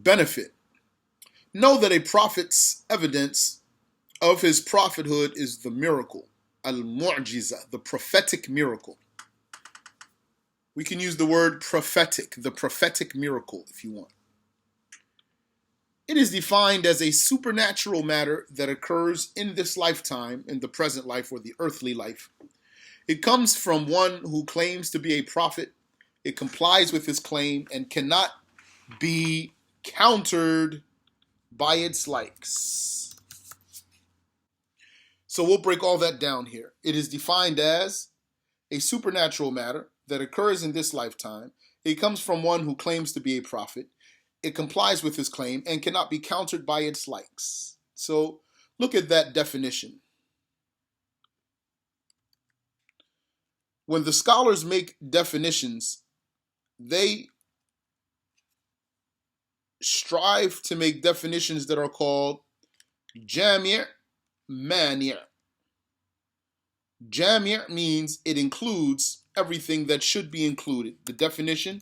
benefit. Know that a prophet's evidence of his prophethood is the miracle, al-mu'jizah, the prophetic miracle. We can use the word prophetic, the prophetic miracle, if you want. It is defined as a supernatural matter that occurs in this lifetime, in the present life or the earthly life. It comes from one who claims to be a prophet. It complies with his claim and cannot be countered by its likes. So we'll break all that down here. It is defined as a supernatural matter that occurs in this lifetime. It comes from one who claims to be a prophet. It complies with his claim and cannot be countered by its likes. So look at that definition. When the scholars make definitions, they strive to make definitions that are called jami' mani'. Jami' means it includes everything that should be included. The definition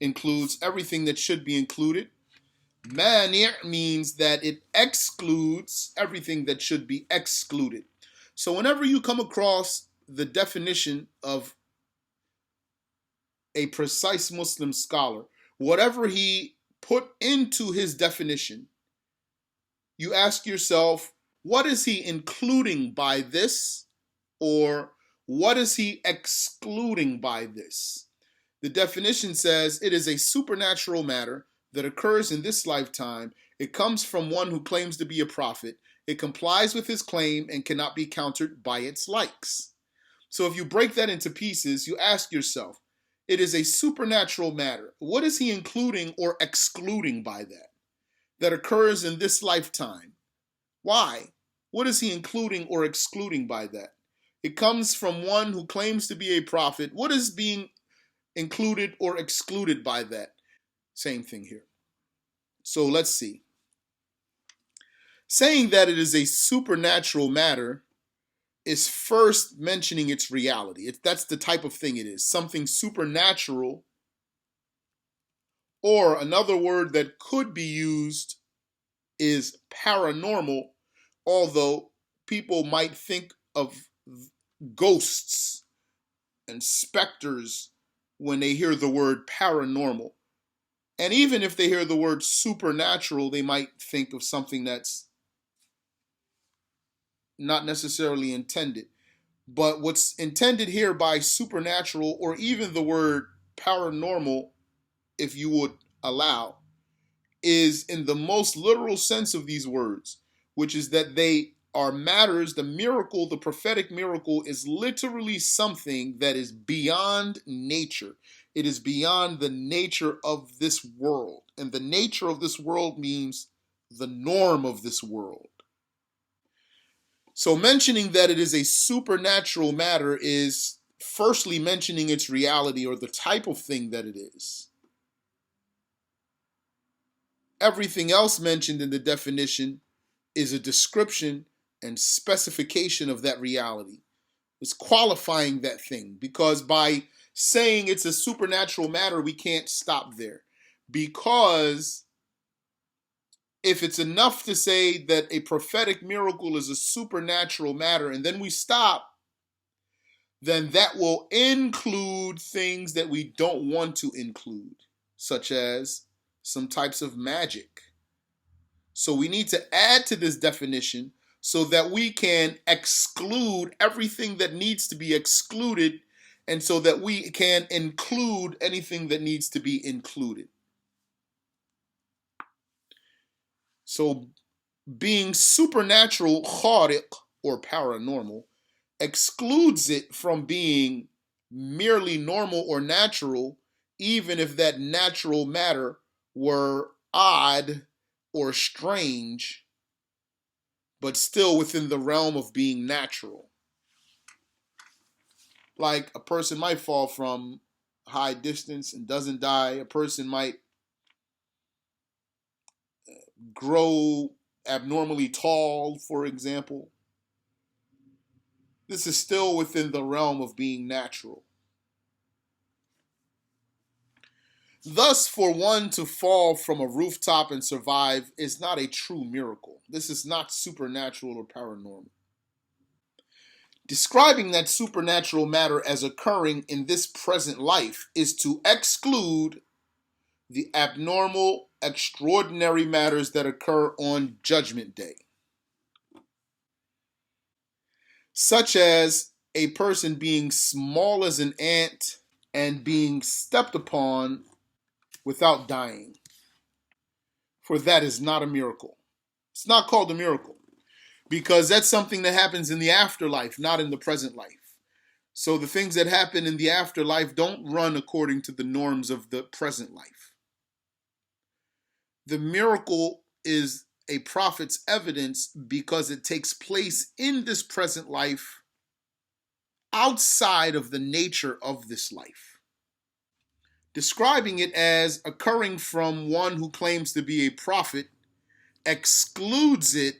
includes everything that should be included. Mani' means that it excludes everything that should be excluded. So whenever you come across the definition of a precise Muslim scholar, whatever he put into his definition, you ask yourself, what is he including by this? Or what is he excluding by this? The definition says it is a supernatural matter that occurs in this lifetime. It comes from one who claims to be a prophet. It complies with his claim and cannot be countered by its likes. So if you break that into pieces, you ask yourself, it is a supernatural matter. What is he including or excluding by that? That occurs in this lifetime. Why? What is he including or excluding by that? It comes from one who claims to be a prophet. What is being included or excluded by that? Same thing here. So let's see. Saying that it is a supernatural matter is first mentioning its reality. That's the type of thing it is. Something supernatural, or another word that could be used is paranormal, although people might think of ghosts and specters when they hear the word paranormal. And even if they hear the word supernatural, they might think of something that's not necessarily intended. But what's intended here by supernatural, or even the word paranormal, if you would allow, is in the most literal sense of these words, which is that they are matters. The miracle, the prophetic miracle, is literally something that is beyond nature. It is beyond the nature of this world. And the nature of this world means the norm of this world. So mentioning that it is a supernatural matter is firstly mentioning its reality, or the type of thing that it is. Everything else mentioned in the definition is a description and specification of that reality. It's qualifying that thing, because by saying it's a supernatural matter, we can't stop there. Because if it's enough to say that a prophetic miracle is a supernatural matter, and then we stop, then that will include things that we don't want to include, such as some types of magic. So we need to add to this definition so that we can exclude everything that needs to be excluded, and so that we can include anything that needs to be included. So being supernatural, khariq, or paranormal, excludes it from being merely normal or natural, even if that natural matter were odd or strange, but still within the realm of being natural. Like a person might fall from high distance and doesn't die. A person might grow abnormally tall, for example. This is still within the realm of being natural. Thus, for one to fall from a rooftop and survive is not a true miracle. This is not supernatural or paranormal. Describing that supernatural matter as occurring in this present life is to exclude the abnormal, extraordinary matters that occur on Judgment Day, such as a person being small as an ant and being stepped upon without dying. For that is not a miracle. It's not called a miracle because that's something that happens in the afterlife, not in the present life. So the things that happen in the afterlife don't run according to the norms of the present life. The miracle is a prophet's evidence because it takes place in this present life outside of the nature of this life. Describing it as occurring from one who claims to be a prophet excludes it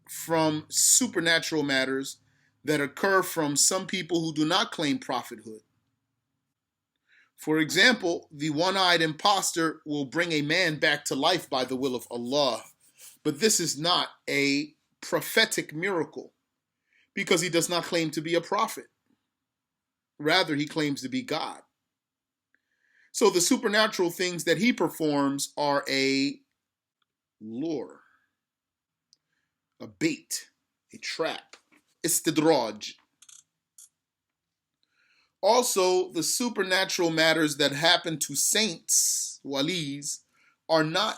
from supernatural matters that occur from some people who do not claim prophethood. For example, the one-eyed imposter will bring a man back to life by the will of Allah, but this is not a prophetic miracle because he does not claim to be a prophet. Rather, he claims to be God. So the supernatural things that he performs are a lure, a bait, a trap, istidraj. Also, the supernatural matters that happen to saints, walis, are not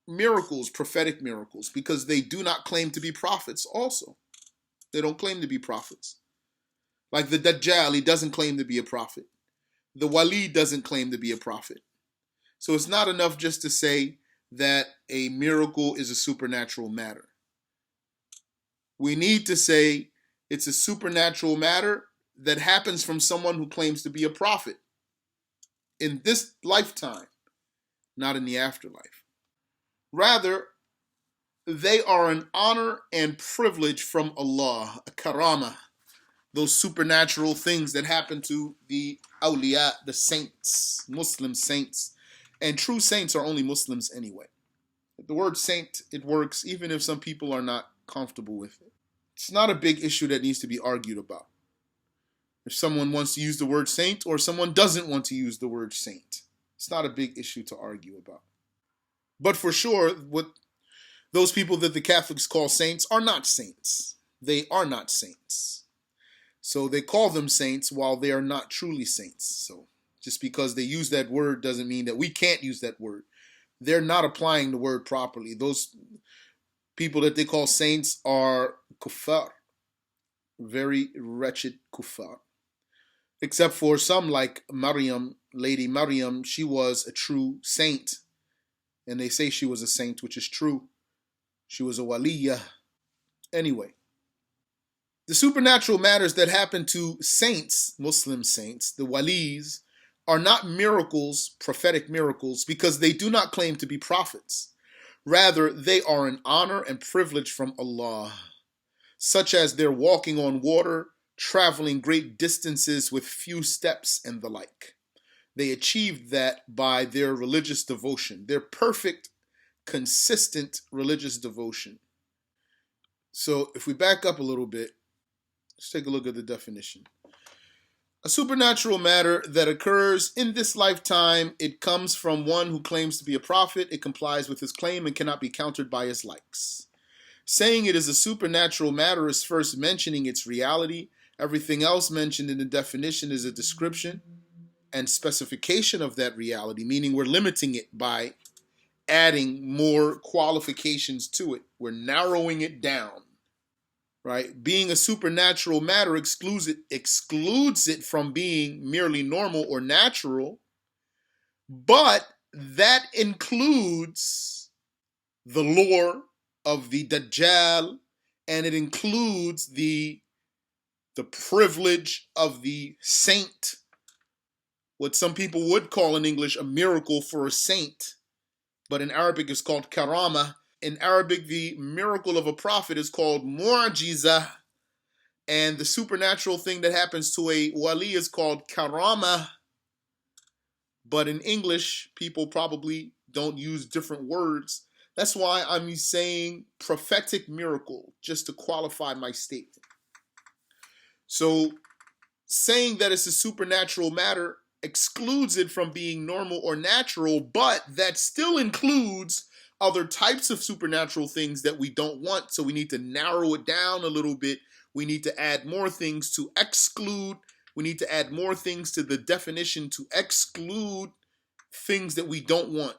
miracles, prophetic miracles, because they do not claim to be prophets also. They don't claim to be prophets. Like the Dajjal, he doesn't claim to be a prophet. The wali doesn't claim to be a prophet. So it's not enough just to say that a miracle is a supernatural matter. We need to say it's a supernatural matter that happens from someone who claims to be a prophet in this lifetime, not in the afterlife. Rather, they are an honor and privilege from Allah, a karama, those supernatural things that happen to the awliya, the saints, Muslim saints. And true saints are only Muslims anyway. The word saint, it works even if some people are not comfortable with it. It's not a big issue that needs to be argued about. If someone wants to use the word saint or someone doesn't want to use the word saint, it's not a big issue to argue about. But for sure, what those people that the Catholics call saints are not saints. They are not saints. So they call them saints while they are not truly saints. So just because they use that word doesn't mean that we can't use that word. They're not applying the word properly. Those people that they call saints are kuffar, very wretched kuffar. Except for some like Maryam, Lady Maryam, she was a true saint. And they say she was a saint, which is true. She was a waliyah. Anyway, the supernatural matters that happen to saints, Muslim saints, the walis, are not miracles, prophetic miracles, because they do not claim to be prophets. Rather, they are an honor and privilege from Allah, such as their walking on water, traveling great distances with few steps, and the like. They achieved that by their religious devotion, their perfect, consistent religious devotion. So if we back up a little bit, let's take a look at the definition. A supernatural matter that occurs in this lifetime, it comes from one who claims to be a prophet, it complies with his claim and cannot be countered by his likes. Saying it is a supernatural matter is first mentioning its reality. Everything else mentioned in the definition is a description and specification of that reality, meaning we're limiting it by adding more qualifications to it. We're narrowing it down. Right? Being a supernatural matter excludes it from being merely normal or natural, but that includes the lore of the Dajjal, and it includes the privilege of the saint, what some people would call in English a miracle for a saint, but in Arabic is called karama. In Arabic, the miracle of a prophet is called jizah, and the supernatural thing that happens to a wali is called karama. But in English, people probably don't use different words. That's why I'm saying prophetic miracle, just to qualify my statement. So saying that it's a supernatural matter excludes it from being normal or natural, but that still includes other types of supernatural things that we don't want. So we need to narrow it down a little bit. We need to add more things to exclude. We need to add more things to the definition to exclude things that we don't want.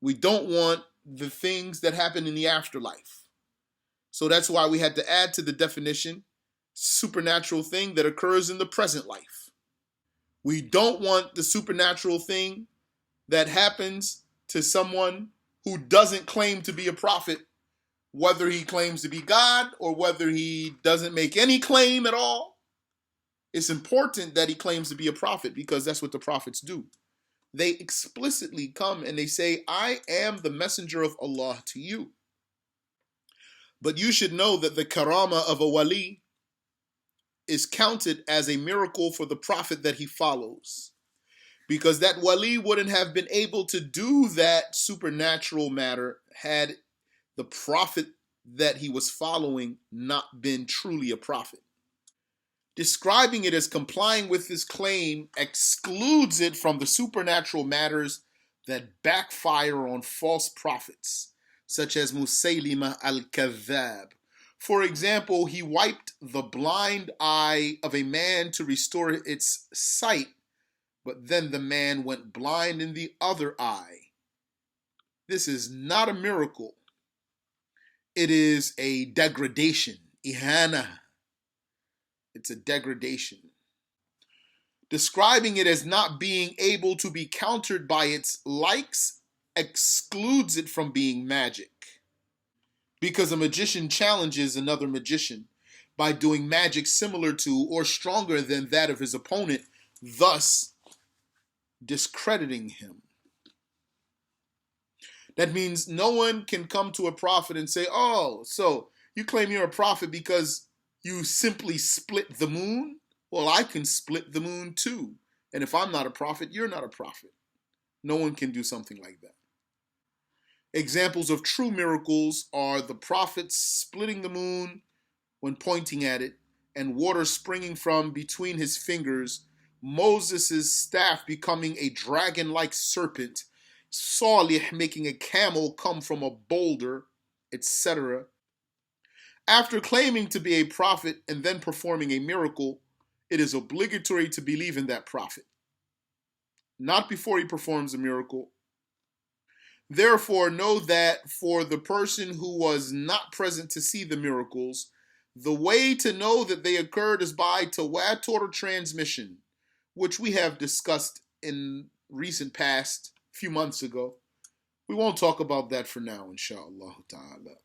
We don't want the things that happen in the afterlife. So that's why we had to add to the definition supernatural thing that occurs in the present life. We don't want the supernatural thing that happens to someone who doesn't claim to be a prophet, whether he claims to be God or whether he doesn't make any claim at all. It's important that he claims to be a prophet because that's what the prophets do. They explicitly come and they say, I am the messenger of Allah to you. But you should know that the karama of a wali is counted as a miracle for the prophet that he follows. Because that wali wouldn't have been able to do that supernatural matter had the prophet that he was following not been truly a prophet. Describing it as complying with this claim excludes it from the supernatural matters that backfire on false prophets, such as Musaylima al-Kadhab. For example, he wiped the blind eye of a man to restore its sight, but then the man went blind in the other eye. This is not a miracle. It is a degradation, ihana. It's a degradation. Describing it as not being able to be countered by its likes excludes it from being magic. Because a magician challenges another magician by doing magic similar to or stronger than that of his opponent, thus discrediting him. That means no one can come to a prophet and say, oh, so you claim you're a prophet because you simply split the moon? Well, I can split the moon too. And if I'm not a prophet, you're not a prophet. No one can do something like that. Examples of true miracles are the prophets splitting the moon when pointing at it, and water springing from between his fingers, Moses' staff becoming a dragon-like serpent, Salih making a camel come from a boulder, etc. After claiming to be a prophet and then performing a miracle, it is obligatory to believe in that prophet, not before he performs a miracle. Therefore, know that for the person who was not present to see the miracles, the way to know that they occurred is by tawatur transmission, which we have discussed in recent past, few months ago. We won't talk about that for now, inshallah ta'ala.